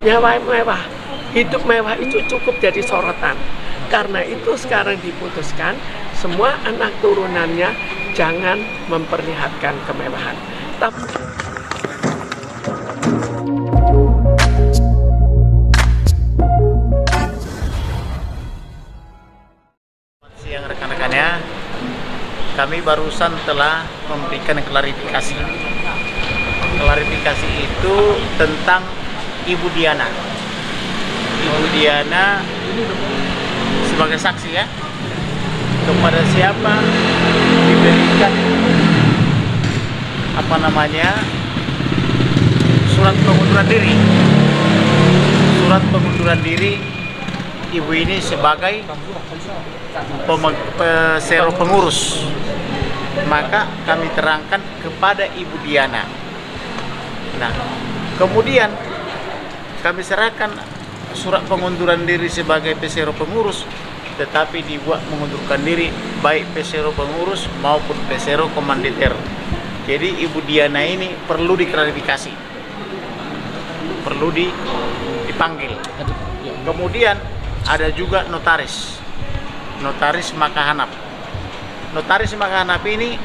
Nyawa mewah, hidup mewah itu cukup jadi sorotan. Karena itu sekarang diputuskan semua anak turunannya jangan memperlihatkan kemewahan. Tapi siang rekan-rekannya, kami barusan telah memberikan klarifikasi. Klarifikasi itu tentang Ibu Diana. Ibu Diana sebagai saksi ya, kepada siapa diberikan surat pengunduran diri. Surat pengunduran diri ibu ini sebagai pesero pengurus. Maka kami terangkan kepada Ibu Diana. Nah, kemudian kami serahkan surat pengunduran diri sebagai pesero pengurus, tetapi dibuat mengundurkan diri baik pesero pengurus maupun pesero komanditer. Jadi Ibu Diana ini perlu diklarifikasi, perlu dipanggil. Kemudian ada juga notaris Makahanap. Notaris Makahanap ini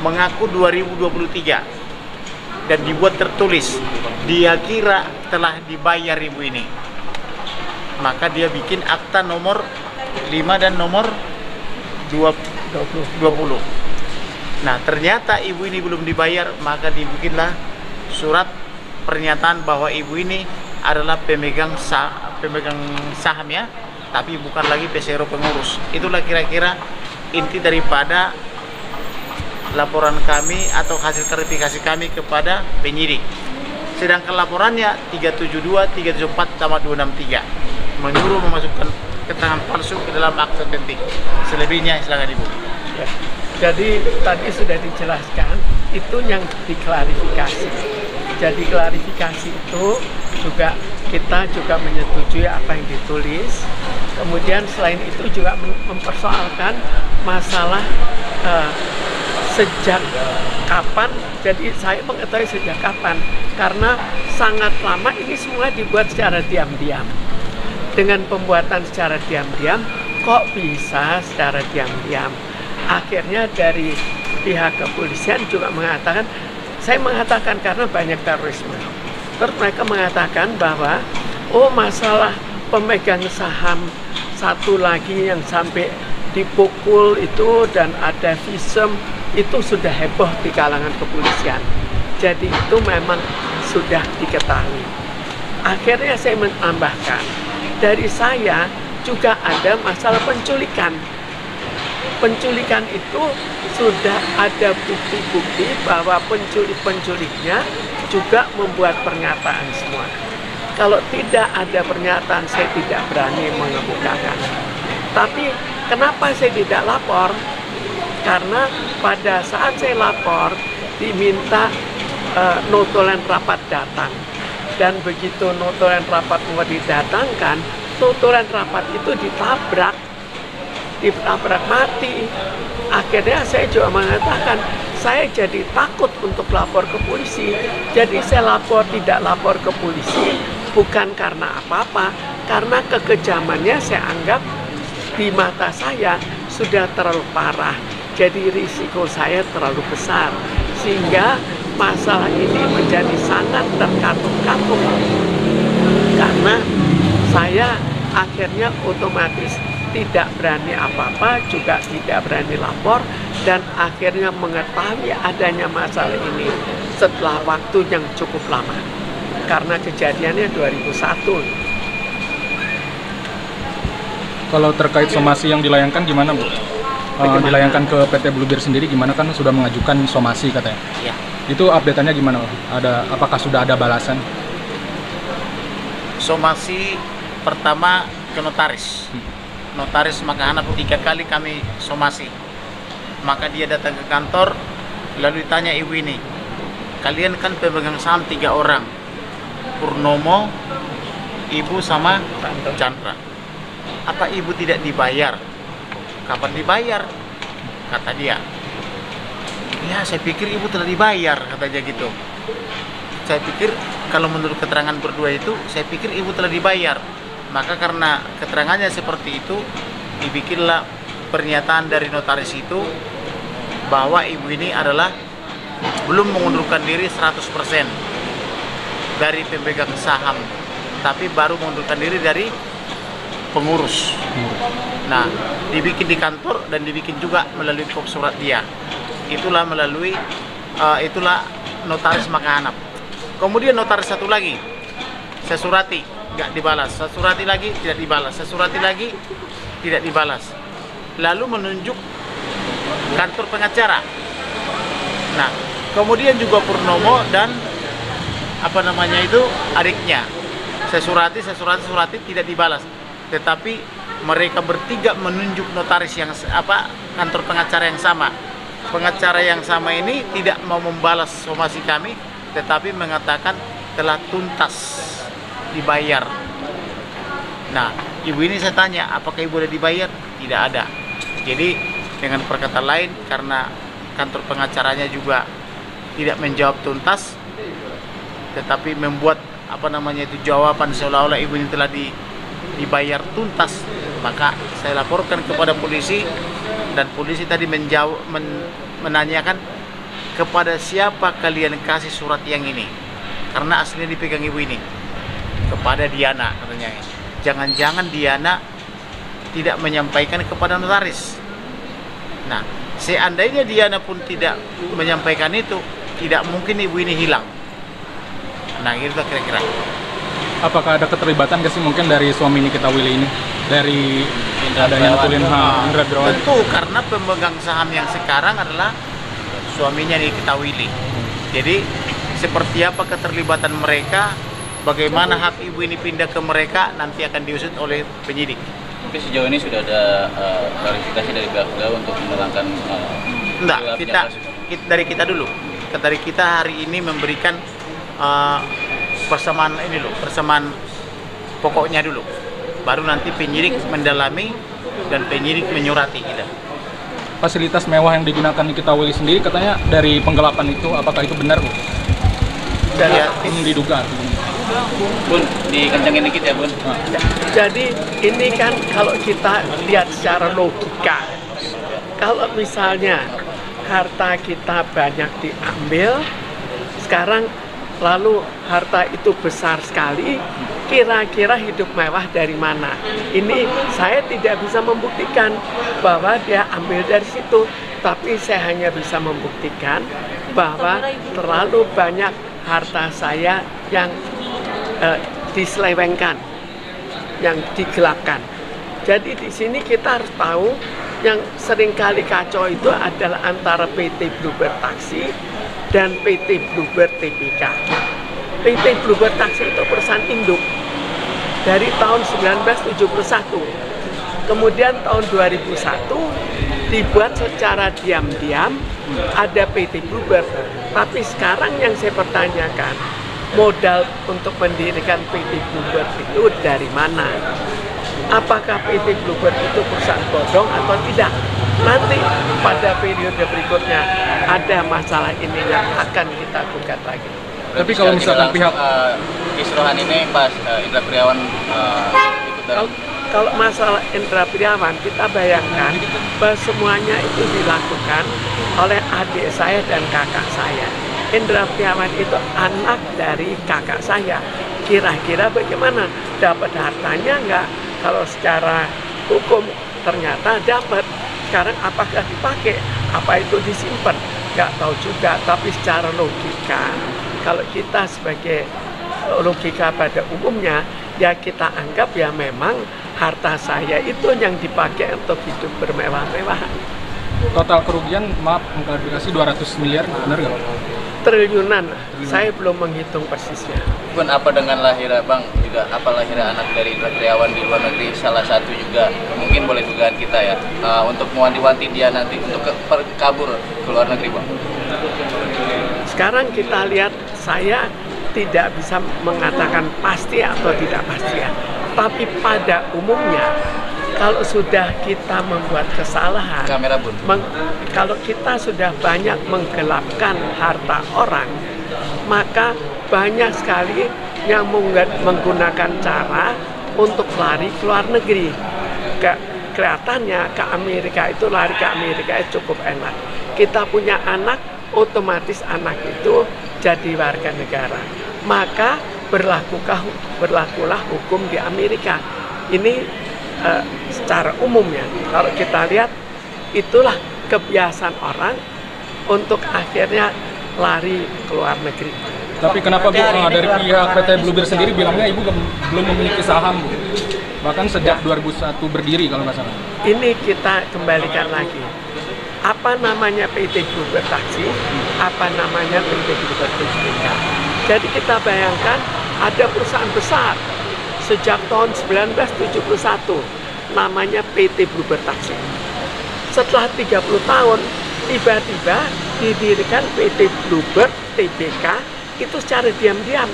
mengaku 2023 dan dibuat tertulis dia kira telah dibayar ibu ini. Maka dia bikin akta nomor 5 dan nomor 20. Nah, ternyata ibu ini belum dibayar, maka dibikinlah surat pernyataan bahwa ibu ini adalah pemegang saham ya, tapi bukan lagi pesero pengurus. Itulah kira-kira inti daripada laporan kami atau hasil klarifikasi kami kepada penyidik. Sedangkan laporannya 372, 374, sama 263 menyuruh memasukkan keterangan palsu ke dalam akte penting. Selebihnya silakan Ibu. Ya, jadi tadi sudah dijelaskan itu yang diklarifikasi. Jadi klarifikasi itu juga kita juga menyetujui apa yang ditulis. Kemudian selain itu juga mempersoalkan masalah sejak kapan. Jadi saya mengetahui sejak kapan, karena sangat lama ini semua dibuat secara diam-diam. Dengan pembuatan secara diam-diam, kok bisa secara diam-diam? Akhirnya dari pihak kepolisian juga mengatakan, saya mengatakan karena banyak terorisme. Terus mereka mengatakan bahwa masalah pemegang saham satu lagi yang sampai dipukul itu dan ada visum itu sudah heboh di kalangan kepolisian. Jadi itu memang sudah diketahui. Akhirnya saya menambahkan, dari saya juga ada masalah penculikan. Penculikan itu sudah ada bukti-bukti bahwa penculiknya juga membuat pernyataan semua. Kalau tidak ada pernyataan, saya tidak berani mengemukakan. Tapi kenapa saya tidak lapor? Karena pada saat saya lapor diminta notulen rapat datang, dan begitu notulen rapat mau didatangkan, notulen rapat itu ditabrak mati. Akhirnya saya juga mengatakan saya jadi takut untuk lapor ke polisi. Jadi saya tidak lapor ke polisi bukan karena apa-apa, karena kekejamannya saya anggap di mata saya sudah terlalu parah. Jadi risiko saya terlalu besar, sehingga masalah ini menjadi sangat terkatung-katung. Karena saya akhirnya otomatis tidak berani apa-apa, juga tidak berani lapor, dan akhirnya mengetahui adanya masalah ini setelah waktu yang cukup lama. Karena kejadiannya 2001. Kalau terkait somasi yang dilayangkan gimana, Bu? Dilayangkan ke PT Bluebird sendiri gimana, kan sudah mengajukan somasi katanya? Ya. Itu update-nya gimana, Bu? Apakah sudah ada balasan? Somasi pertama ke notaris. Notaris Makahanap 3 kali kami somasi. Maka dia datang ke kantor, lalu ditanya ibu ini, kalian kan pemegang saham 3 orang, Purnomo, ibu sama Chandra. Apa ibu tidak dibayar? Kapan dibayar? Kata dia. Ya, saya pikir ibu telah dibayar, katanya gitu. Saya pikir kalau menurut keterangan berdua itu, saya pikir ibu telah dibayar. Maka karena keterangannya seperti itu, dibikinlah pernyataan dari notaris itu bahwa ibu ini adalah belum mengundurkan diri 100% dari pemegang saham, tapi baru mengundurkan diri dari pengurus. Nah, dibikin di kantor dan dibikin juga melalui kop surat dia. Itulah melalui itulah notaris Makahanap. Kemudian notaris satu lagi, saya surati, nggak dibalas. Saya surati lagi, tidak dibalas. Saya surati lagi, tidak dibalas. Lalu menunjuk kantor pengacara. Nah, kemudian juga Purnomo dan adiknya. Saya surati tidak dibalas. Tetapi mereka bertiga menunjuk notaris yang kantor pengacara yang sama. Pengacara yang sama ini tidak mau membalas somasi kami, tetapi mengatakan telah tuntas dibayar. Nah, ibu ini saya tanya, apakah ibu sudah dibayar? Tidak ada. Jadi dengan perkataan lain, karena kantor pengacaranya juga tidak menjawab tuntas, tetapi membuat jawaban seolah-olah ibu ini telah dibayar tuntas, maka saya laporkan kepada polisi, dan polisi tadi menanyakan kepada siapa kalian kasih surat yang ini, karena aslinya dipegang ibu ini, kepada Diana katanya. Jangan-jangan Diana tidak menyampaikan kepada notaris. Nah, seandainya Diana pun tidak menyampaikan itu, tidak mungkin ibu ini hilang. Nah, gitu kira-kira. Apakah ada keterlibatan sih mungkin dari suami Nikita Willy ini, dari adanya nutulin Indra Priawan? Tentu, karena pemegang saham yang sekarang adalah suaminya Nikita Willy. Jadi seperti apa keterlibatan mereka, bagaimana hak ibu ini pindah ke mereka, nanti akan diusut oleh penyidik. Tapi sejauh ini sudah ada klarifikasi dari pihak beliau untuk menerangkan enggak, dari kita dulu. Dari kita hari ini memberikan persamaan pokoknya dulu. Baru nanti penyidik mendalami dan penyidik menyurati kita. Fasilitas mewah yang digunakan Nikita Willy sendiri katanya dari penggelapan itu, apakah itu benar, Bu? Diduga. Bun, dikencangin dikit ya, Bun. Jadi ini kan kalau kita lihat secara logika, kalau misalnya harta kita banyak diambil, sekarang lalu harta itu besar sekali, kira-kira hidup mewah dari mana? Ini saya tidak bisa membuktikan bahwa dia ambil dari situ, tapi saya hanya bisa membuktikan bahwa terlalu banyak harta saya yang diselewengkan, yang digelapkan. Jadi di sini kita harus tahu yang seringkali kacau itu adalah antara PT Bluebird Taxi dan PT Bluebird TPK. PT Bluebird Taxi itu perusahaan induk dari tahun 1971. Kemudian tahun 2001 dibuat secara diam-diam ada PT Bluebird. Tapi sekarang yang saya pertanyakan, modal untuk mendirikan PT Bluebird itu dari mana? Apakah PT Bluebird itu perusahaan bodong atau tidak? Nanti pada periode berikutnya ada masalah ini yang akan kita gugat lagi. Tapi kalau misalkan pihak kisruhan ini pas Indra Priawan ikut dalam... Kalau masalah Indra Priawan, kita bayangkan bahwa semuanya itu dilakukan oleh adik saya dan kakak saya. Indra Priawan itu anak dari kakak saya. Kira-kira bagaimana? Dapat hartanya enggak? Kalau secara hukum ternyata dapat. Sekarang apakah dipakai? Apa itu disimpan? Nggak tahu juga. Tapi secara logika, kalau kita sebagai logika pada umumnya, ya kita anggap ya memang harta saya itu yang dipakai untuk hidup bermewah-mewahan. Total kerugian, maaf mengklarifikasi, 200 miliar, benar nggak? Triliunan, saya belum menghitung persisnya. Bun, apa dengan lahirnya Bang, juga apa lahirnya anak dari Indra Priawan di luar negeri, salah satu juga mungkin boleh dugaan kita ya, untuk mewanti-wanti dia nanti untuk kabur ke luar negeri, Bang? Sekarang kita lihat, saya tidak bisa mengatakan pasti atau tidak pasti ya. Tapi pada umumnya, kalau sudah kita membuat kesalahan, kamera Bun, kalau kita sudah banyak menggelapkan harta orang, Maka banyak sekali yang menggunakan cara untuk lari ke luar negeri. Kelihatannya ke Amerika itu, lari ke Amerika itu cukup enak. Kita punya anak, otomatis anak itu jadi warga negara. Maka berlakulah hukum di Amerika. Ini secara umumnya, kalau kita lihat, itulah kebiasaan orang untuk akhirnya lari ke luar negeri. Tapi kenapa Bu, dari pihak PT Bluebird sendiri bilangnya Ibu belum memiliki saham, Bu? Bahkan sejak 2001 berdiri kalau nggak salah. Ini kita kembalikan lagi. Apa namanya PT Bluebird Taksi? Apa namanya PT Bluebird TBK? Jadi kita bayangkan ada perusahaan besar sejak tahun 1971 namanya PT Bluebird Taksi. Setelah 30 tahun tiba-tiba didirikan PT Bluebird TBK itu secara diam-diam,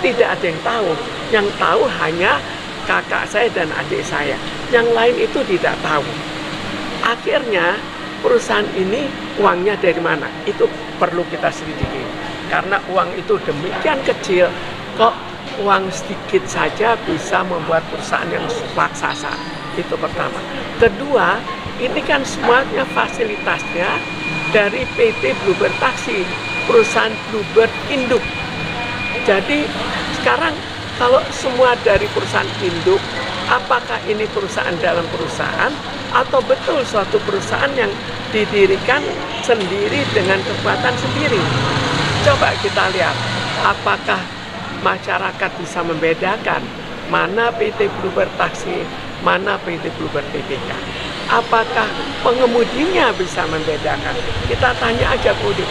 tidak ada yang tahu. Yang tahu hanya kakak saya dan adik saya. Yang lain itu tidak tahu. Akhirnya perusahaan ini uangnya dari mana? Itu perlu kita selidiki. Karena uang itu demikian kecil, kok uang sedikit saja bisa membuat perusahaan yang raksasa. Itu pertama. Kedua, ini kan semuanya fasilitasnya dari PT Bluebird Taksi, perusahaan Bluebird induk. Jadi sekarang kalau semua dari perusahaan induk, apakah ini perusahaan dalam perusahaan atau betul suatu perusahaan yang didirikan sendiri dengan kekuatan sendiri? Coba kita lihat, apakah masyarakat bisa membedakan mana PT Bluebird Taksi, mana PT Bluebird TBK? Apakah pengemudinya bisa membedakan? Kita tanya aja pengemudi,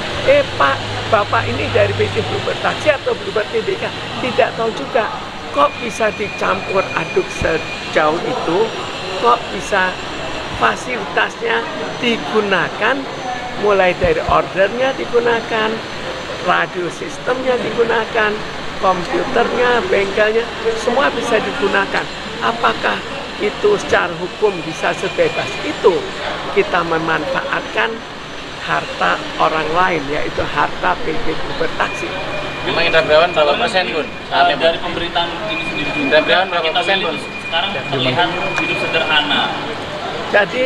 Pak, Bapak ini dari PT Bluebird Taksi atau Bluebird TBK? Tidak tahu juga. Kok bisa dicampur aduk sejauh itu? Kok bisa fasilitasnya digunakan, mulai dari ordernya digunakan, radio sistemnya digunakan, komputernya, bengkelnya, semua bisa digunakan. Apakah itu secara hukum bisa sebebas itu kita memanfaatkan harta orang lain, yaitu harta PT Bluebird Taksi? Memang Indra Priawan berapa persen, Bun? Dari pemberitaan ini sendiri, Indra Priawan berapa kita persen, lihat Bun? sekarang terlihat hidup sederhana. Jadi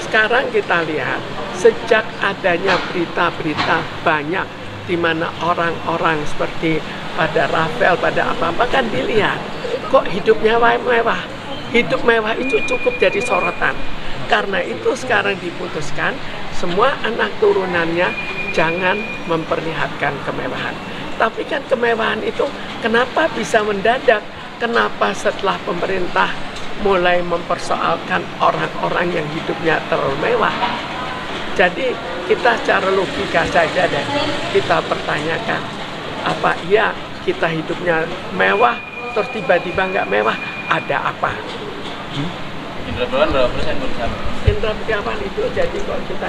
sekarang kita lihat, sejak adanya berita-berita banyak di mana orang-orang seperti pada Rafael, pada apa-apa kan dilihat, kok hidupnya mewah. Hidup mewah itu cukup jadi sorotan. Karena itu sekarang diputuskan semua anak turunannya jangan memperlihatkan kemewahan. Tapi kan kemewahan itu kenapa bisa mendadak? Kenapa setelah pemerintah mulai mempersoalkan orang-orang yang hidupnya terlalu mewah? Jadi kita secara logika saja deh, kita pertanyakan, apa iya kita hidupnya mewah terus tiba-tiba nggak mewah? Ada apa? Indra Priawan berapa persen, Bun? Indra Priawan itu jadi kok kita